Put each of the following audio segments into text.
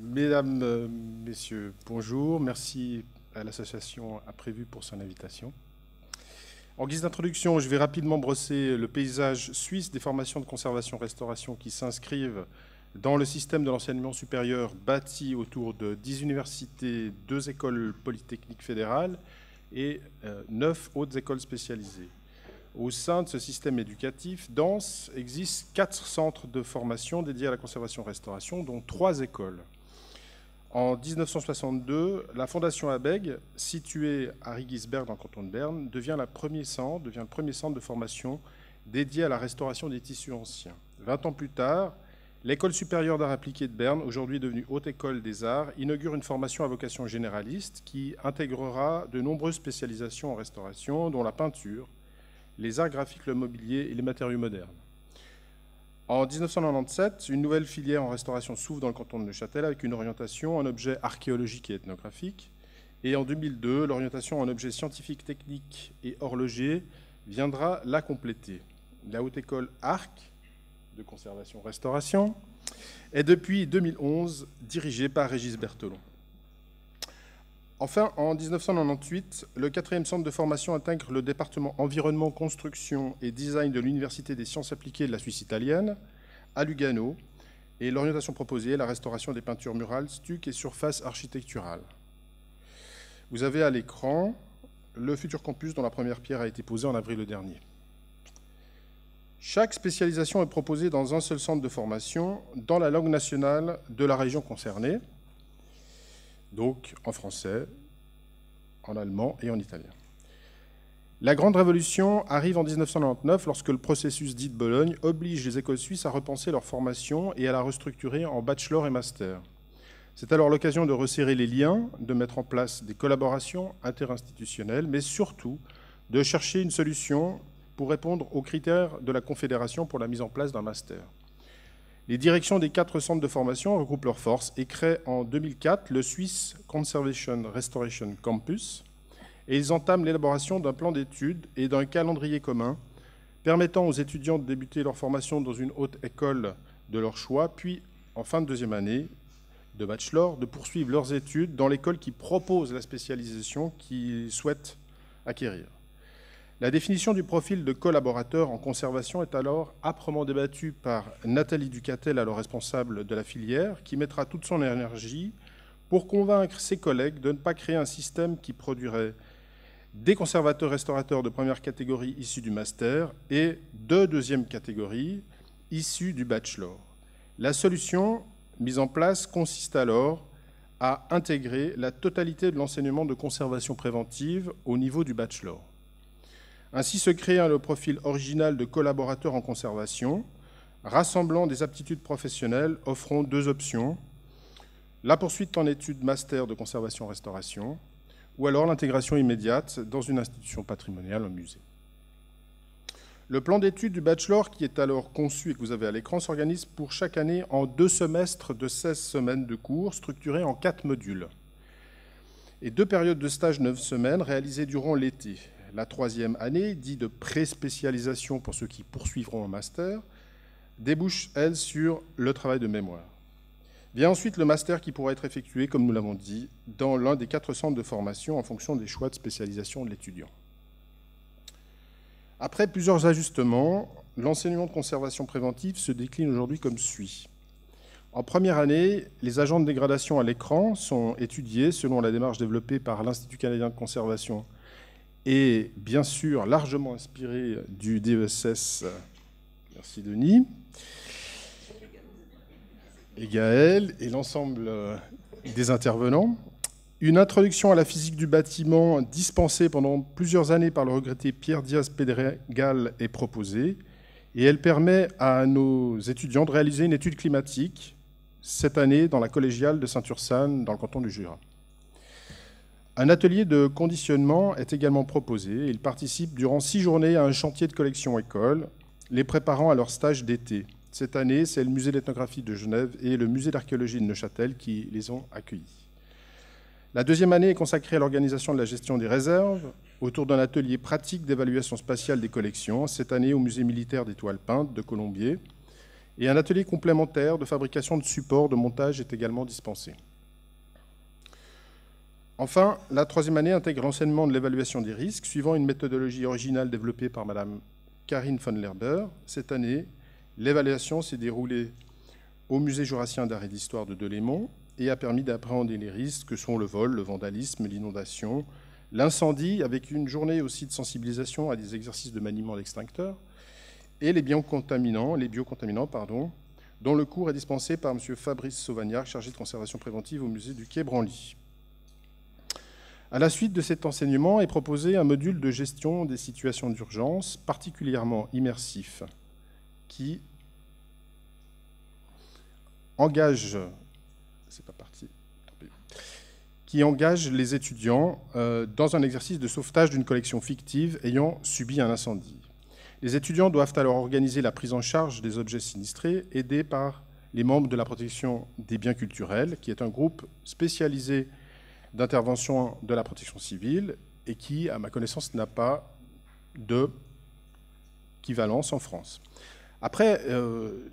Mesdames, Messieurs, bonjour. Merci à l'association Imprévu pour son invitation. En guise d'introduction, je vais rapidement brosser le paysage suisse des formations de conservation-restauration qui s'inscrivent dans le système de l'enseignement supérieur bâti autour de 10 universités, 2 écoles polytechniques fédérales et 9 autres écoles spécialisées. Au sein de ce système éducatif dense, existent 4 centres de formation dédiés à la conservation-restauration, dont 3 écoles. En 1962, la Fondation Abegg, située à Rigisberg dans le canton de Berne, devient le premier centre de formation dédié à la restauration des tissus anciens. 20 ans plus tard, l'École supérieure d'art appliqué de Berne, aujourd'hui devenue Haute École des Arts, inaugure une formation à vocation généraliste qui intégrera de nombreuses spécialisations en restauration, dont la peinture, les arts graphiques, le mobilier et les matériaux modernes. En 1997, une nouvelle filière en restauration s'ouvre dans le canton de Neuchâtel avec une orientation en objets archéologiques et ethnographiques. Et en 2002, l'orientation en objets scientifiques, techniques et horlogers viendra la compléter. La Haute École Arc de conservation-restauration est depuis 2011 dirigée par Régis Berthelon. Enfin, en 1998, le 4e centre de formation intègre le département environnement, construction et design de l'Université des sciences appliquées de la Suisse italienne, à Lugano, et l'orientation proposée est la restauration des peintures murales, stucs et surfaces architecturales. Vous avez à l'écran le futur campus dont la première pierre a été posée en avril dernier. Chaque spécialisation est proposée dans un seul centre de formation dans la langue nationale de la région concernée, donc en français, en allemand et en italien. La Grande Révolution arrive en 1999 lorsque le processus dit de Bologne oblige les écoles suisses à repenser leur formation et à la restructurer en bachelor et master. C'est alors l'occasion de resserrer les liens, de mettre en place des collaborations interinstitutionnelles, mais surtout de chercher une solution pour répondre aux critères de la Confédération pour la mise en place d'un master. Les directions des 4 centres de formation regroupent leurs forces et créent en 2004 le Swiss Conservation Restoration Campus, et ils entament l'élaboration d'un plan d'études et d'un calendrier commun permettant aux étudiants de débuter leur formation dans une haute école de leur choix, puis en fin de 2e année de bachelor, de poursuivre leurs études dans l'école qui propose la spécialisation qu'ils souhaitent acquérir. La définition du profil de collaborateur en conservation est alors âprement débattue par Nathalie Ducatel, alors responsable de la filière, qui mettra toute son énergie pour convaincre ses collègues de ne pas créer un système qui produirait des conservateurs-restaurateurs de première catégorie issus du master et de 2e catégorie issus du bachelor. La solution mise en place consiste alors à intégrer la totalité de l'enseignement de conservation préventive au niveau du bachelor. Ainsi se crée le profil original de collaborateur en conservation, rassemblant des aptitudes professionnelles offrant 2 options, la poursuite en études master de conservation-restauration, ou alors l'intégration immédiate dans une institution patrimoniale, un musée. Le plan d'études du bachelor, qui est alors conçu et que vous avez à l'écran, s'organise pour chaque année en 2 semestres de 16 semaines de cours, structurés en 4 modules, et 2 périodes de stage 9 semaines réalisées durant l'été. La 3e année, dite de pré-spécialisation pour ceux qui poursuivront un master, débouche, elle, sur le travail de mémoire. Vient ensuite le master qui pourra être effectué, comme nous l'avons dit, dans l'un des 4 centres de formation en fonction des choix de spécialisation de l'étudiant. Après plusieurs ajustements, l'enseignement de conservation préventive se décline aujourd'hui comme suit. En première année, les agents de dégradation à l'écran sont étudiés selon la démarche développée par l'Institut canadien de conservation et bien sûr largement inspiré du DESS, merci Denis, et Gaël et l'ensemble des intervenants. Une introduction à la physique du bâtiment dispensée pendant plusieurs années par le regretté Pierre Diaz-Pedregal est proposée et elle permet à nos étudiants de réaliser une étude climatique cette année dans la collégiale de Saint-Ursanne dans le canton du Jura. Un atelier de conditionnement est également proposé. Ils participent durant 6 journées à un chantier de collection école, les préparant à leur stage d'été. Cette année, c'est le musée d'ethnographie de Genève et le musée d'archéologie de Neuchâtel qui les ont accueillis. La 2e année est consacrée à l'organisation de la gestion des réserves, autour d'un atelier pratique d'évaluation spatiale des collections, cette année au musée militaire des toiles peintes de Colombier, Et un atelier complémentaire de fabrication de supports de montage est également dispensé. Enfin, la troisième année intègre l'enseignement de l'évaluation des risques, suivant une méthodologie originale développée par Mme Karine von Lerber. Cette année, l'évaluation s'est déroulée au Musée jurassien d'art et d'histoire de Delémont et a permis d'appréhender les risques que sont le vol, le vandalisme, l'inondation, l'incendie, avec une journée aussi de sensibilisation à des exercices de maniement d'extincteurs, et les biocontaminants, dont le cours est dispensé par M. Fabrice Sauvagnard, chargé de conservation préventive au musée du Quai Branly. À la suite de cet enseignement est proposé un module de gestion des situations d'urgence particulièrement immersif qui engage les étudiants dans un exercice de sauvetage d'une collection fictive ayant subi un incendie. Les étudiants doivent alors organiser la prise en charge des objets sinistrés, aidés par les membres de la protection des biens culturels, qui est un groupe spécialisé d'intervention de la protection civile et qui, à ma connaissance, n'a pas d'équivalence en France. Après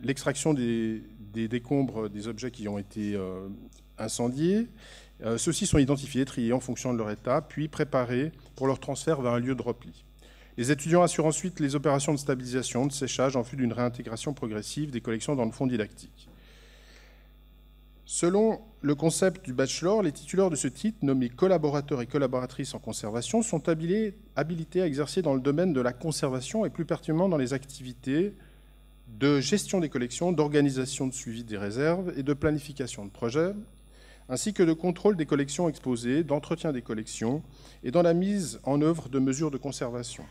l'extraction des décombres des objets qui ont été incendiés, ceux-ci sont identifiés, triés en fonction de leur état, puis préparés pour leur transfert vers un lieu de repli. Les étudiants assurent ensuite les opérations de stabilisation, de séchage en vue d'une réintégration progressive des collections dans le fonds didactique. Selon le concept du bachelor, les titulaires de ce titre, nommés collaborateurs et collaboratrices en conservation, sont habilités à exercer dans le domaine de la conservation et plus pertinemment dans les activités de gestion des collections, d'organisation de suivi des réserves et de planification de projets, ainsi que de contrôle des collections exposées, d'entretien des collections et dans la mise en œuvre de mesures de conservation.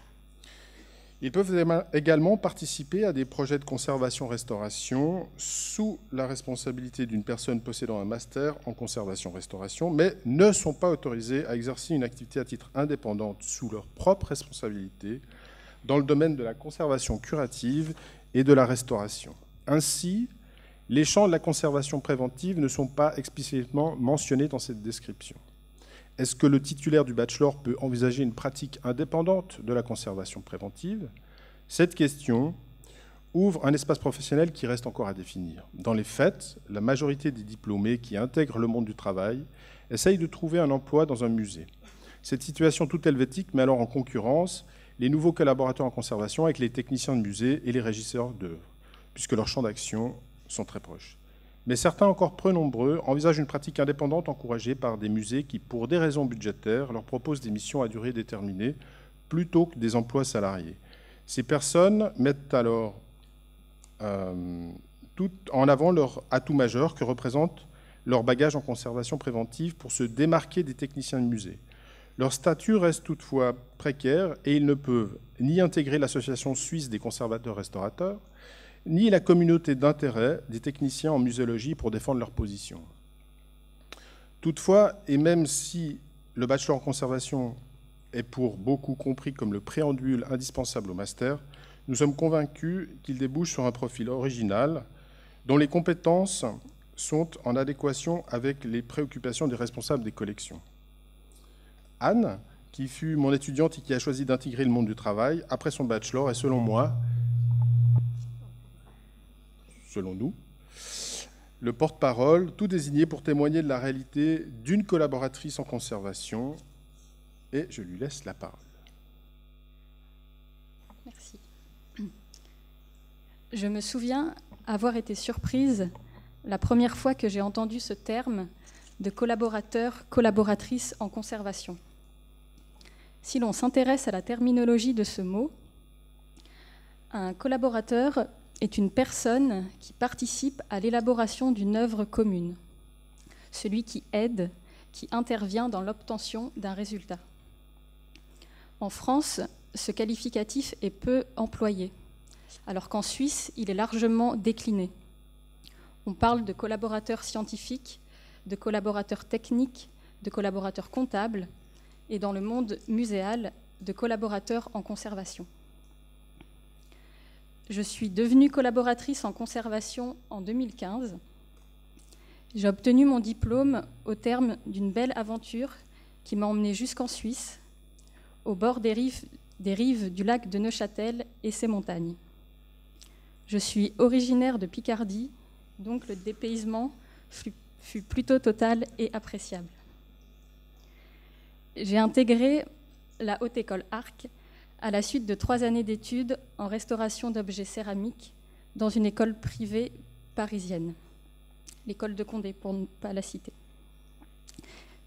Ils peuvent également participer à des projets de conservation-restauration sous la responsabilité d'une personne possédant un master en conservation-restauration, mais ne sont pas autorisés à exercer une activité à titre indépendant sous leur propre responsabilité dans le domaine de la conservation curative et de la restauration. Ainsi, les champs de la conservation préventive ne sont pas explicitement mentionnés dans cette description. Est-ce que le titulaire du bachelor peut envisager une pratique indépendante de la conservation préventive? Cette question ouvre un espace professionnel qui reste encore à définir. Dans les faits, la majorité des diplômés qui intègrent le monde du travail essayent de trouver un emploi dans un musée. Cette situation toute helvétique met alors en concurrence les nouveaux collaborateurs en conservation avec les techniciens de musée et les régisseurs d'œuvres, puisque leurs champs d'action sont très proches. Mais certains, encore peu nombreux, envisagent une pratique indépendante encouragée par des musées qui, pour des raisons budgétaires, leur proposent des missions à durée déterminée plutôt que des emplois salariés. Ces personnes mettent alors tout en avant leur atout majeur que représente leur bagage en conservation préventive pour se démarquer des techniciens de musée. Leur statut reste toutefois précaire et ils ne peuvent ni intégrer l'Association suisse des conservateurs-restaurateurs, ni la communauté d'intérêt des techniciens en muséologie pour défendre leur position. Toutefois, et même si le bachelor en conservation est pour beaucoup compris comme le préambule indispensable au master, nous sommes convaincus qu'il débouche sur un profil original dont les compétences sont en adéquation avec les préoccupations des responsables des collections. Anne, qui fut mon étudiante et qui a choisi d'intégrer le monde du travail après son bachelor, est selon nous, le porte-parole, tout désigné pour témoigner de la réalité d'une collaboratrice en conservation. Et je lui laisse la parole. Merci. Je me souviens avoir été surprise la première fois que j'ai entendu ce terme de collaborateur, collaboratrice en conservation. Si l'on s'intéresse à la terminologie de ce mot, un collaborateur est une personne qui participe à l'élaboration d'une œuvre commune, celui qui aide, qui intervient dans l'obtention d'un résultat. En France, ce qualificatif est peu employé, alors qu'en Suisse, il est largement décliné. On parle de collaborateurs scientifiques, de collaborateurs techniques, de collaborateurs comptables, et dans le monde muséal, de collaborateurs en conservation. Je suis devenue collaboratrice en conservation en 2015. J'ai obtenu mon diplôme au terme d'une belle aventure qui m'a emmenée jusqu'en Suisse, au bord des rives du lac de Neuchâtel et ses montagnes. Je suis originaire de Picardie, donc le dépaysement fut plutôt total et appréciable. J'ai intégré la Haute École Arc à la suite de 3 années d'études en restauration d'objets céramiques dans une école privée parisienne, l'école de Condé, pour ne pas la citer.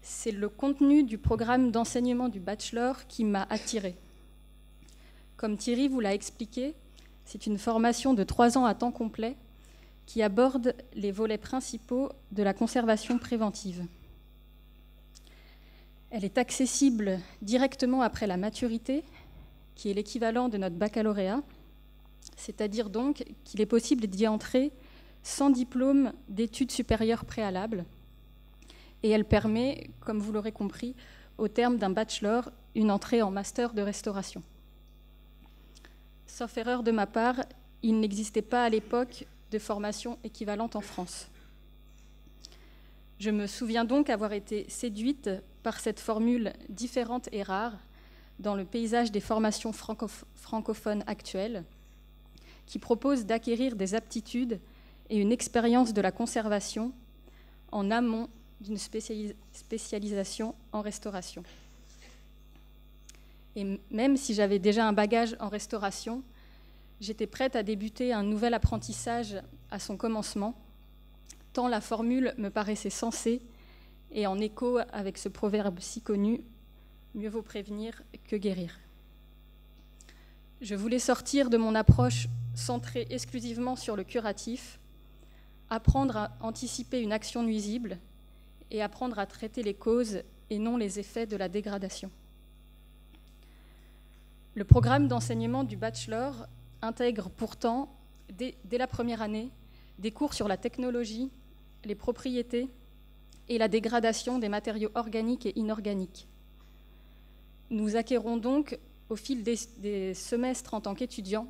C'est le contenu du programme d'enseignement du bachelor qui m'a attirée. Comme Thierry vous l'a expliqué, c'est une formation de 3 ans à temps complet qui aborde les volets principaux de la conservation préventive. Elle est accessible directement après la maturité, qui est l'équivalent de notre baccalauréat, c'est-à-dire donc qu'il est possible d'y entrer sans diplôme d'études supérieures préalables, et elle permet, comme vous l'aurez compris, au terme d'un bachelor, une entrée en master de restauration. Sauf erreur de ma part, il n'existait pas à l'époque de formation équivalente en France. Je me souviens donc avoir été séduite par cette formule différente et rare dans le paysage des formations francophones actuelles, qui propose d'acquérir des aptitudes et une expérience de la conservation en amont d'une spécialisation en restauration. Et même si j'avais déjà un bagage en restauration, j'étais prête à débuter un nouvel apprentissage à son commencement, tant la formule me paraissait sensée et en écho avec ce proverbe si connu, « mieux vaut prévenir que guérir ». Je voulais sortir de mon approche centrée exclusivement sur le curatif, apprendre à anticiper une action nuisible et apprendre à traiter les causes et non les effets de la dégradation. Le programme d'enseignement du bachelor intègre pourtant, dès la première année, des cours sur la technologie, les propriétés et la dégradation des matériaux organiques et inorganiques. Nous acquérons donc, au fil des semestres en tant qu'étudiants,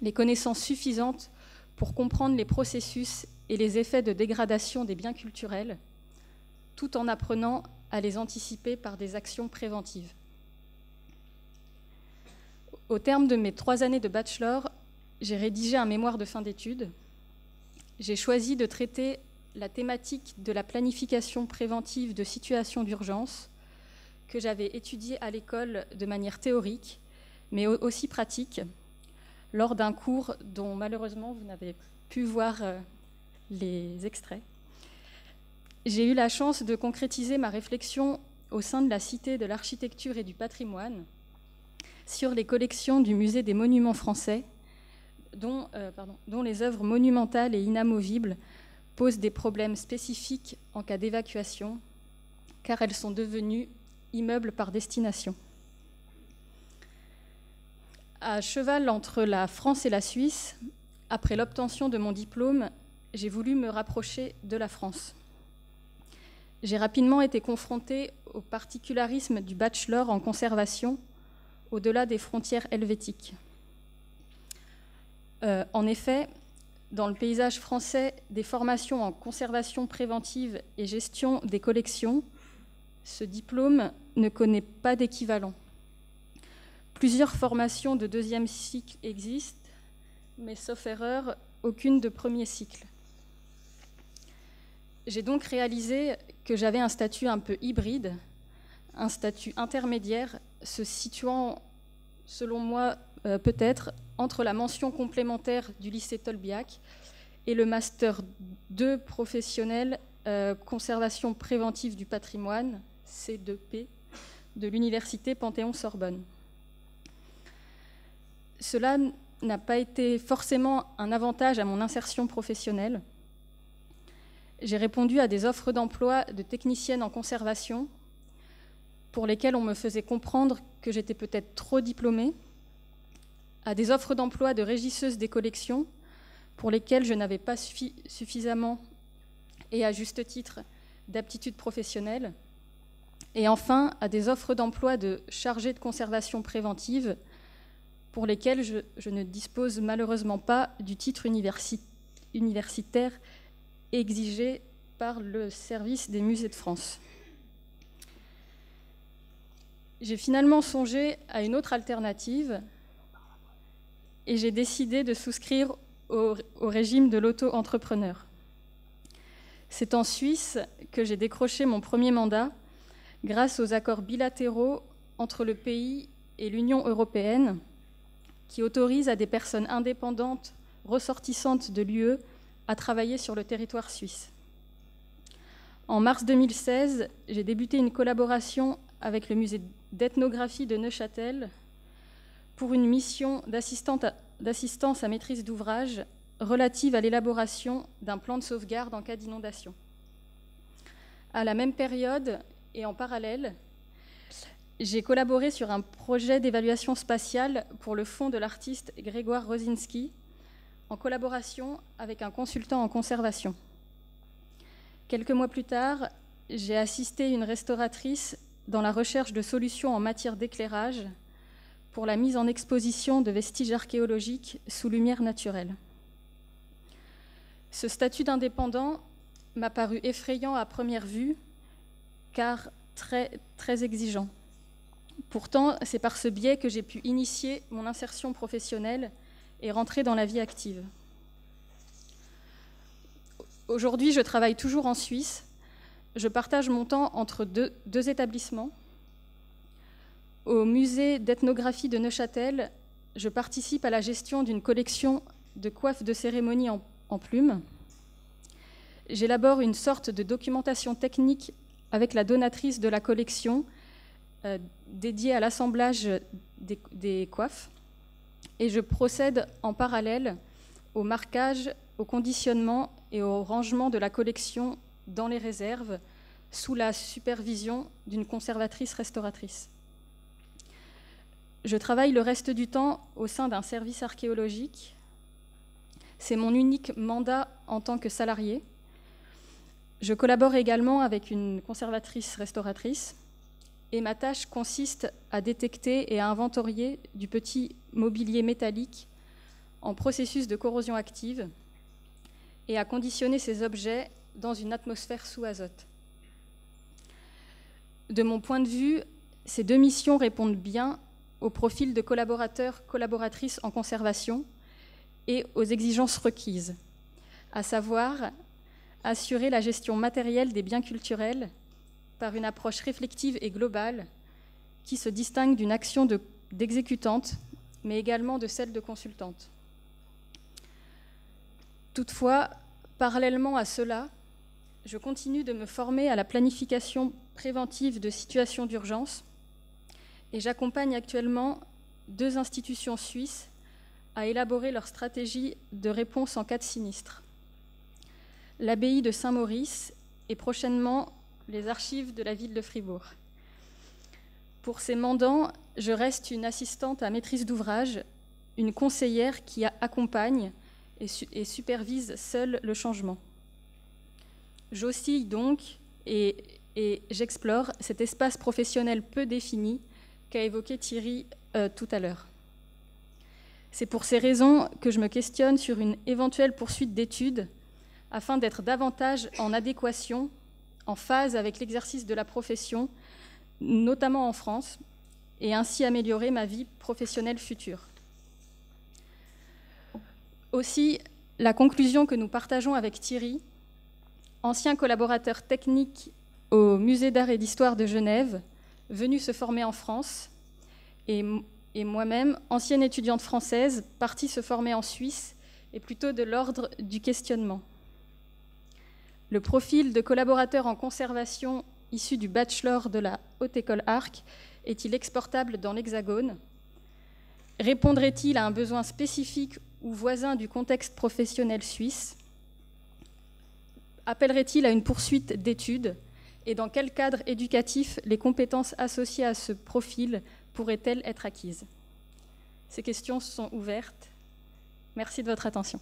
les connaissances suffisantes pour comprendre les processus et les effets de dégradation des biens culturels, tout en apprenant à les anticiper par des actions préventives. Au terme de mes 3 années de bachelor, j'ai rédigé un mémoire de fin d'études. J'ai choisi de traiter la thématique de la planification préventive de situations d'urgence que j'avais étudiée à l'école de manière théorique, mais aussi pratique, lors d'un cours dont malheureusement vous n'avez pu voir les extraits. J'ai eu la chance de concrétiser ma réflexion au sein de la Cité de l'Architecture et du Patrimoine sur les collections du Musée des Monuments français, dont les œuvres monumentales et inamovibles posent des problèmes spécifiques en cas d'évacuation, car elles sont devenues immeubles par destination. À cheval entre la France et la Suisse, après l'obtention de mon diplôme, j'ai voulu me rapprocher de la France. J'ai rapidement été confrontée au particularisme du bachelor en conservation au-delà des frontières helvétiques. En effet, dans le paysage français des formations en conservation préventive et gestion des collections, ce diplôme ne connaît pas d'équivalent. Plusieurs formations de 2e cycle existent, mais sauf erreur, aucune de 1er cycle. J'ai donc réalisé que j'avais un statut un peu hybride, un statut intermédiaire se situant, selon moi, peut-être, entre la mention complémentaire du lycée Tolbiac et le Master 2 professionnel conservation préventive du patrimoine, C2P, de l'Université Panthéon-Sorbonne. Cela n'a pas été forcément un avantage à mon insertion professionnelle. J'ai répondu à des offres d'emploi de technicienne en conservation pour lesquelles on me faisait comprendre que j'étais peut-être trop diplômée, à des offres d'emploi de régisseuse des collections pour lesquelles je n'avais pas suffisamment, et à juste titre, d'aptitudes professionnelles, et enfin à des offres d'emploi de chargée de conservation préventive pour lesquelles je ne dispose malheureusement pas du titre universitaire exigé par le service des musées de France. J'ai finalement songé à une autre alternative et j'ai décidé de souscrire au régime de l'auto-entrepreneur. C'est en Suisse que j'ai décroché mon premier mandat grâce aux accords bilatéraux entre le pays et l'Union européenne qui autorisent à des personnes indépendantes ressortissantes de l'UE à travailler sur le territoire suisse. En mars 2016, j'ai débuté une collaboration avec le musée d'ethnographie de Neuchâtel pour une mission d'assistance à maîtrise d'ouvrage relative à l'élaboration d'un plan de sauvegarde en cas d'inondation. À la même période et en parallèle, j'ai collaboré sur un projet d'évaluation spatiale pour le fonds de l'artiste Grégoire Rosinski, en collaboration avec un consultant en conservation. Quelques mois plus tard, j'ai assisté une restauratrice dans la recherche de solutions en matière d'éclairage pour la mise en exposition de vestiges archéologiques sous lumière naturelle. Ce statut d'indépendant m'a paru effrayant à première vue, car très exigeant. Pourtant, c'est par ce biais que j'ai pu initier mon insertion professionnelle et rentrer dans la vie active. Aujourd'hui, je travaille toujours en Suisse. Je partage mon temps entre deux établissements. Au musée d'ethnographie de Neuchâtel, je participe à la gestion d'une collection de coiffes de cérémonie en plumes. J'élabore une sorte de documentation technique avec la donatrice de la collection dédiée à l'assemblage des coiffes. Et je procède en parallèle au marquage, au conditionnement et au rangement de la collection dans les réserves sous la supervision d'une conservatrice restauratrice. Je travaille le reste du temps au sein d'un service archéologique. C'est mon unique mandat en tant que salarié. Je collabore également avec une conservatrice restauratrice et ma tâche consiste à détecter et à inventorier du petit mobilier métallique en processus de corrosion active et à conditionner ces objets dans une atmosphère sous azote. De mon point de vue, ces deux missions répondent bien au profil de collaboratrices en conservation et aux exigences requises, à savoir assurer la gestion matérielle des biens culturels par une approche réflexive et globale qui se distingue d'une action d'exécutante, mais également de celle de consultante. Toutefois, parallèlement à cela, je continue de me former à la planification préventive de situations d'urgence et j'accompagne actuellement 2 institutions suisses à élaborer leur stratégie de réponse en cas de sinistre. L'abbaye de Saint-Maurice et prochainement les archives de la ville de Fribourg. Pour ces mandants, je reste une assistante à maîtrise d'ouvrage, une conseillère qui accompagne et supervise seule le changement. J'oscille donc et j'explore cet espace professionnel peu défini qu'a évoqué Thierry tout à l'heure. C'est pour ces raisons que je me questionne sur une éventuelle poursuite d'études afin d'être davantage en adéquation, en phase avec l'exercice de la profession, notamment en France, et ainsi améliorer ma vie professionnelle future. Aussi, la conclusion que nous partageons avec Thierry, ancien collaborateur technique au Musée d'art et d'histoire de Genève, venu se former en France, et moi-même, ancienne étudiante française, partie se former en Suisse, est plutôt de l'ordre du questionnement. Le profil de collaborateur en conservation issu du bachelor de la Haute École Arc est-il exportable dans l'Hexagone? Répondrait-il à un besoin spécifique ou voisin du contexte professionnel suisse? Appellerait-il à une poursuite d'études? Et dans quel cadre éducatif les compétences associées à ce profil pourraient-elles être acquises? Ces questions sont ouvertes. Merci de votre attention.